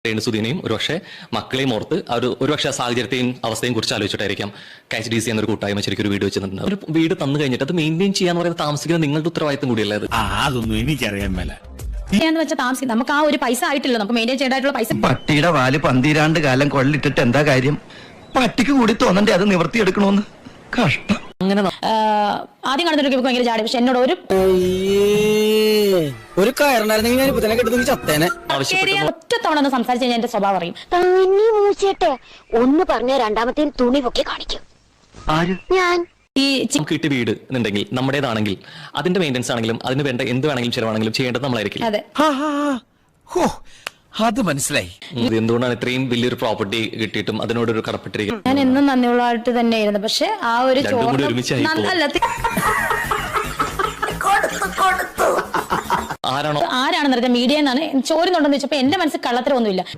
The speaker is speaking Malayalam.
രേണുസുദീനെയും ഒരുപക്ഷെ മക്കളെയും ഓർത്ത് ഒരുപക്ഷെ സാഹചര്യത്തെയും അവസ്ഥയും കുറിച്ച് ആലോചിച്ചിട്ടായിരിക്കാം KHDC എന്നൊരു കൂട്ടായ്മ ശരിക്കും ഒരു വീട് വെച്ചിട്ടുണ്ട്. ഒരു വീട് തന്നു കഴിഞ്ഞിട്ട് അത് മെയിൻറ്റെയിൻ ചെയ്യാന്ന് പറയുന്നത് താമസിക്കുന്ന നിങ്ങളുടെ ഉത്തരവാദിത്തം കൂടിയല്ലേ അത്? അതൊന്നും എനിക്കറിയാൻ മേല. താമസിക്കും നമുക്ക് ആ ഒരു പൈസ ആയിട്ടില്ല, നമുക്ക് മെയിൻറ്റെയിൻ ചെയ്യേണ്ടതായിട്ടുള്ള പൈസ. പട്ടിയുടെ വാല് പന്തിരാണ്ട് കാലം കൊള്ളിട്ടിട്ട് എന്താ കാര്യം? പട്ടിക്ക് കൂടി തോന്നണ്ടേ അത് നിവർത്തിയെടുക്കണോന്ന്? കഷ്ടം. അങ്ങനെ ആദ്യം കാണുന്നവർക്ക് ഭയങ്കര ചാടി, പക്ഷെ എന്നോട് ഒരു കയറുണ്ടായിരുന്നെങ്കിൽ ഞാൻ ഇപ്പൊ തന്നെ കെട്ടുന്ന ചത്തേനെ. ഒറ്റ തവണ ഒന്ന് സംസാരിച്ച് കഴിഞ്ഞാൽ എന്റെ സ്വഭാവം അറിയും. തന്നെ മൂച്ചേട്ടെ ഒന്ന് പറഞ്ഞ രണ്ടാമത്തെ തുണി പൊക്കി കാണിക്കും. ഞാൻ ഈ നമുക്ക് കിട്ടിയ വീട് എന്നുണ്ടെങ്കിൽ നമ്മുടേതാണെങ്കിൽ അതിന്റെ മെയിൻ്റെനൻസ് ആണെങ്കിലും അതിന് വേണ്ട എന്ത് വേണമെങ്കിലും ചിലവാണെങ്കിലും ചെയ്യേണ്ടത് നമ്മളായിരിക്കും. അതെ, അത് മനസ്സിലായി. എന്തുകൊണ്ടാണ് ഇത്രയും വലിയൊരു പ്രോപ്പർട്ടി കിട്ടിയിട്ടും അതിനോടൊരു കടപ്പെട്ടിരിക്കുന്നത്? ഞാൻ എന്നും നന്ദിയുള്ളതായിട്ട് തന്നെയായിരുന്നു. പക്ഷെ ആ ഒരു രണ്ടും കൂടി ഒരുമിച്ചായി ആരാണോ ആരാണെന്ന് അറിയാം മീഡിയ എന്നാണ് ചോരുന്നുണ്ടെന്ന് വെച്ചപ്പോ എന്റെ മനസ്സിൽ കള്ളത്തരമൊന്നുമില്ല.